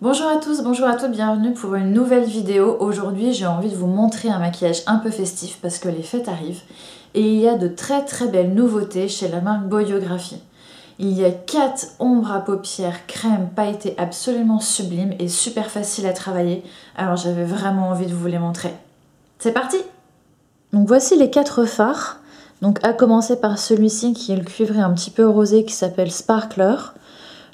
Bonjour à tous, bonjour à toutes, bienvenue pour une nouvelle vidéo. Aujourd'hui j'ai envie de vous montrer un maquillage un peu festif parce que les fêtes arrivent et il y a de très belles nouveautés chez la marque Boyographie. Il y a 4 ombres à paupières crème pailletées absolument sublimes et super faciles à travailler, alors j'avais vraiment envie de vous les montrer. C'est parti! Donc voici les 4 fards, donc à commencer par celui-ci qui est le cuivré un petit peu rosé qui s'appelle Sparkler.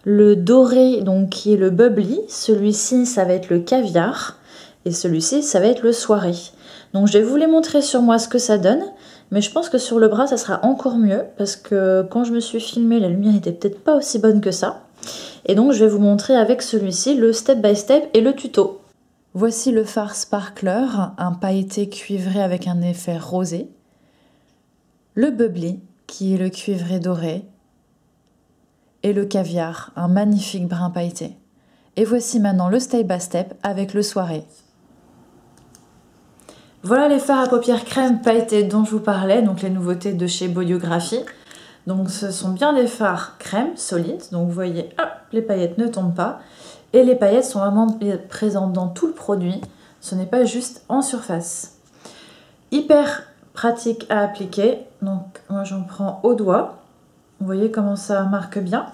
Le doré, donc qui est le bubbly, celui-ci ça va être le caviar et celui-ci ça va être le soirée. Donc je vais vous les montrer sur moi ce que ça donne, mais je pense que sur le bras ça sera encore mieux parce que quand je me suis filmée la lumière n'était peut-être pas aussi bonne que ça. Et donc je vais vous montrer avec celui-ci le step by step et le tuto. Voici le fard Sparkler, un pailleté cuivré avec un effet rosé. Le bubbly qui est le cuivré doré. Et le caviar, un magnifique brun pailleté. Et voici maintenant le step by step avec le soirée. Voilà les fards à paupières crème pailletés dont je vous parlais, donc les nouveautés de chez Boyographie. Donc ce sont bien des fards crème solides, donc vous voyez, hop, les paillettes ne tombent pas. Et les paillettes sont vraiment présentes dans tout le produit, ce n'est pas juste en surface. Hyper pratique à appliquer, donc moi j'en prends au doigt. Vous voyez comment ça marque bien.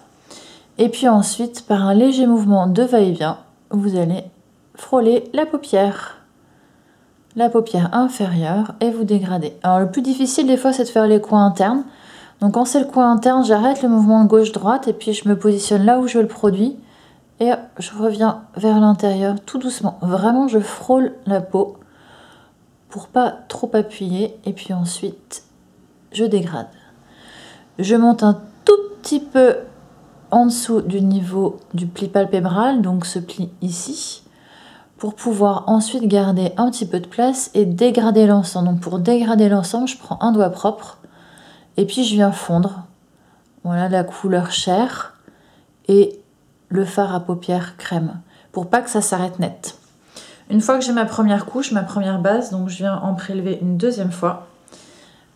Et puis ensuite, par un léger mouvement de va-et-vient, vous allez frôler la paupière inférieure et vous dégradez. Alors le plus difficile des fois c'est de faire les coins internes. Donc quand c'est le coin interne, j'arrête le mouvement gauche-droite et puis je me positionne là où je veux le produit. Et je reviens vers l'intérieur tout doucement. Vraiment je frôle la peau pour pas trop appuyer. Et puis ensuite, je dégrade. Je monte un tout petit peu en dessous du niveau du pli palpébral, donc ce pli ici, pour pouvoir ensuite garder un petit peu de place et dégrader l'ensemble. Donc pour dégrader l'ensemble, je prends un doigt propre et puis je viens fondre. Voilà la couleur chair et le fard à paupières crème, pour pas que ça s'arrête net. Une fois que j'ai ma première couche, ma première base, donc je viens en prélever une deuxième fois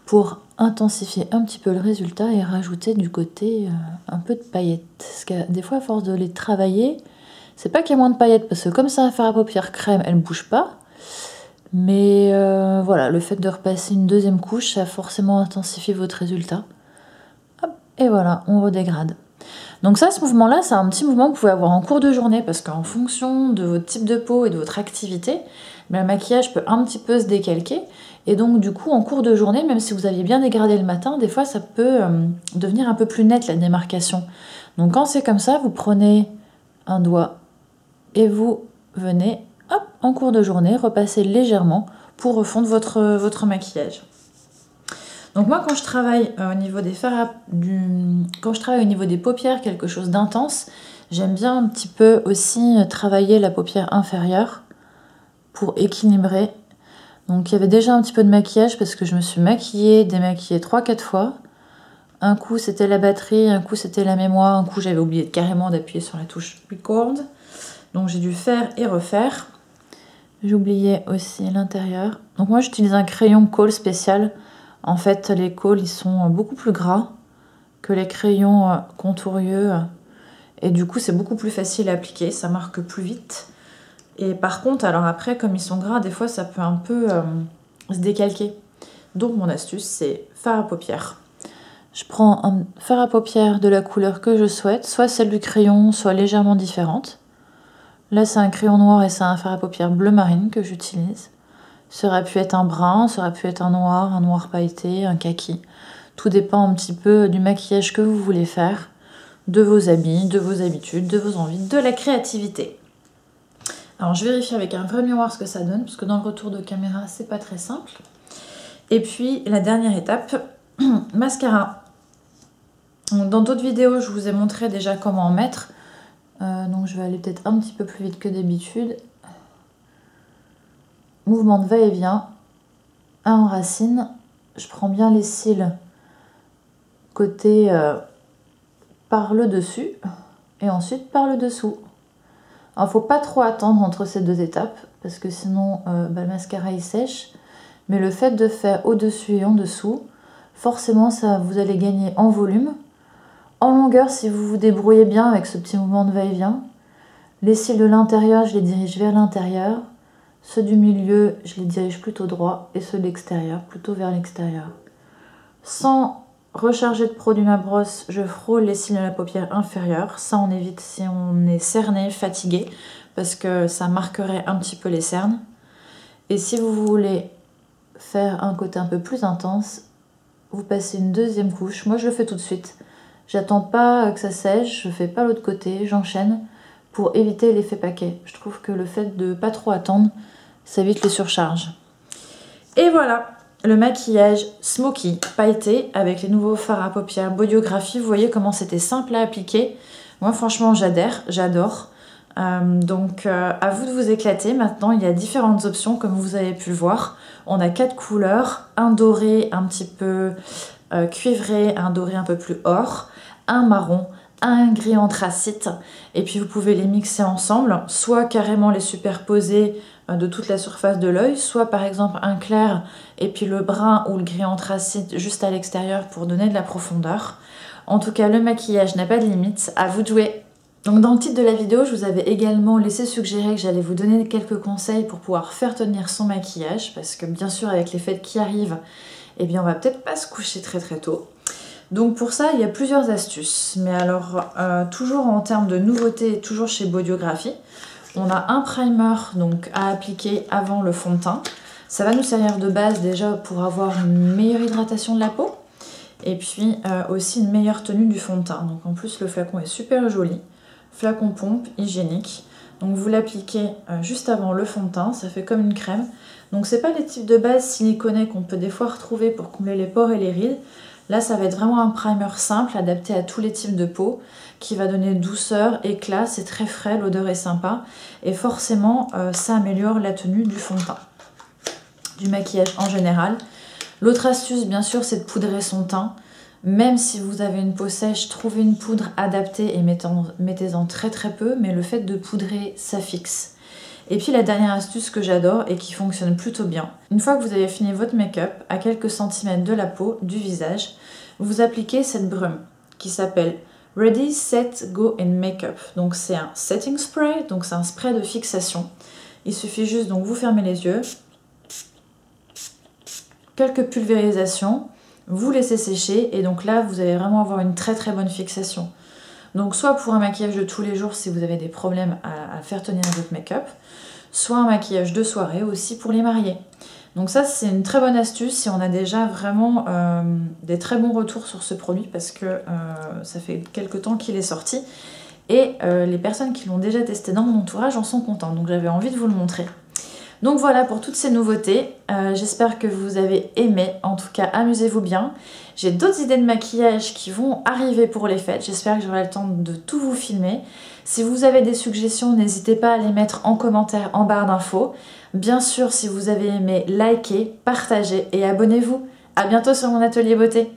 pour intensifier un petit peu le résultat et rajouter du côté un peu de paillettes. Parce que des fois, à force de les travailler, c'est pas qu'il y a moins de paillettes, parce que comme ça, un fard à paupières crème, elle ne bouge pas. Mais voilà, le fait de repasser une deuxième couche, ça a forcément intensifié votre résultat. Hop, et voilà, on redégrade. Donc ça, ce mouvement-là, c'est un petit mouvement que vous pouvez avoir en cours de journée, parce qu'en fonction de votre type de peau et de votre activité, le maquillage peut un petit peu se décalquer. Et donc du coup, en cours de journée, même si vous aviez bien dégradé le matin, des fois ça peut devenir un peu plus net la démarcation. Donc quand c'est comme ça, vous prenez un doigt et vous venez, hop, en cours de journée, repasser légèrement pour refondre votre maquillage. Donc moi, quand je travaille au niveau des quand je travaille au niveau des paupières, quelque chose d'intense, j'aime bien un petit peu aussi travailler la paupière inférieure pour équilibrer. Donc il y avait déjà un petit peu de maquillage parce que je me suis maquillée, démaquillée 3-4 fois. Un coup c'était la batterie, un coup c'était la mémoire, un coup j'avais oublié carrément d'appuyer sur la touche record. Donc j'ai dû faire et refaire. J'oubliais aussi l'intérieur. Donc moi j'utilise un crayon colle spécial. En fait les colles ils sont beaucoup plus gras que les crayons contourieux. Et du coup c'est beaucoup plus facile à appliquer, ça marque plus vite. Et par contre, alors après, comme ils sont gras, des fois, ça peut un peu se décalquer. Donc, mon astuce, c'est fard à paupières. Je prends un fard à paupières de la couleur que je souhaite, soit celle du crayon, soit légèrement différente. Là, c'est un crayon noir et c'est un fard à paupières bleu marine que j'utilise. Ça aurait pu être un brun, ça aurait pu être un noir pailleté, un kaki. Tout dépend un petit peu du maquillage que vous voulez faire, de vos habits, de vos habitudes, de vos envies, de la créativité. Alors je vérifie avec un vrai miroir ce que ça donne, parce que dans le retour de caméra, c'est pas très simple. Et puis la dernière étape, mascara. Dans d'autres vidéos, je vous ai montré déjà comment en mettre. Donc je vais aller peut-être un petit peu plus vite que d'habitude. Mouvement de va-et-vient. Un en racine. Je prends bien les cils côté par le dessus et ensuite par le dessous. Alors, faut pas trop attendre entre ces deux étapes parce que sinon le mascara il sèche. Mais le fait de faire au-dessus et en dessous, forcément ça vous allez gagner en volume, en longueur si vous vous débrouillez bien avec ce petit mouvement de va-et-vient. Les cils de l'intérieur, je les dirige vers l'intérieur. Ceux du milieu, je les dirige plutôt droit. Et ceux de l'extérieur, plutôt vers l'extérieur. Sans recharger de produit ma brosse, je frôle les cils de la paupière inférieure. Ça, on évite si on est cerné, fatigué, parce que ça marquerait un petit peu les cernes. Et si vous voulez faire un côté un peu plus intense, vous passez une deuxième couche. Moi, je le fais tout de suite. J'attends pas que ça sèche, je fais pas l'autre côté, j'enchaîne pour éviter l'effet paquet. Je trouve que le fait de pas trop attendre, ça évite les surcharges. Et voilà, le maquillage smoky pailleté avec les nouveaux fards à paupières Bodyography. Vous voyez comment c'était simple à appliquer. Moi, franchement, j'adore. Donc, à vous de vous éclater. Maintenant, il y a différentes options, comme vous avez pu le voir. On a 4 couleurs, un doré un petit peu cuivré, un doré un peu plus or, un marron, un gris anthracite, et puis vous pouvez les mixer ensemble, soit carrément les superposer de toute la surface de l'œil, soit par exemple un clair et puis le brun ou le gris anthracite juste à l'extérieur pour donner de la profondeur. En tout cas, le maquillage n'a pas de limite, à vous de jouer. Donc dans le titre de la vidéo, je vous avais également laissé suggérer que j'allais vous donner quelques conseils pour pouvoir faire tenir son maquillage, parce que bien sûr avec les fêtes qui arrivent, eh bien on va peut-être pas se coucher très tôt. Donc pour ça, il y a plusieurs astuces. Mais alors, toujours en termes de nouveautés, toujours chez Bodyography, on a un primer donc, à appliquer avant le fond de teint. Ça va nous servir de base déjà pour avoir une meilleure hydratation de la peau. Et puis aussi une meilleure tenue du fond de teint. Donc en plus, le flacon est super joli. Flacon pompe, hygiénique. Donc vous l'appliquez juste avant le fond de teint, ça fait comme une crème. Donc c'est pas les types de base siliconés qu'on peut des fois retrouver pour combler les pores et les rides. Là ça va être vraiment un primer simple, adapté à tous les types de peau, qui va donner douceur, éclat, c'est très frais, l'odeur est sympa. Et forcément ça améliore la tenue du fond de teint, du maquillage en général. L'autre astuce bien sûr c'est de poudrer son teint. Même si vous avez une peau sèche, trouvez une poudre adaptée et mettez-en très peu, mais le fait de poudrer, ça fixe. Et puis la dernière astuce que j'adore et qui fonctionne plutôt bien, une fois que vous avez fini votre make-up, à quelques centimètres de la peau, du visage, vous appliquez cette brume qui s'appelle Ready, Set, Go and Makeup. Donc c'est un setting spray, donc c'est un spray de fixation. Il suffit juste, donc vous fermez les yeux, quelques pulvérisations, vous laissez sécher et donc là vous allez vraiment avoir une très bonne fixation. Donc soit pour un maquillage de tous les jours si vous avez des problèmes à faire tenir votre make-up, soit un maquillage de soirée aussi pour les mariés. Donc ça c'est une très bonne astuce si on a déjà vraiment des très bons retours sur ce produit parce que ça fait quelques temps qu'il est sorti et les personnes qui l'ont déjà testé dans mon entourage en sont contentes, donc j'avais envie de vous le montrer. Donc voilà pour toutes ces nouveautés, j'espère que vous avez aimé, en tout cas amusez-vous bien. J'ai d'autres idées de maquillage qui vont arriver pour les fêtes, j'espère que j'aurai le temps de tout vous filmer. Si vous avez des suggestions, n'hésitez pas à les mettre en commentaire en barre d'infos. Bien sûr, si vous avez aimé, likez, partagez et abonnez-vous. A bientôt sur mon atelier beauté.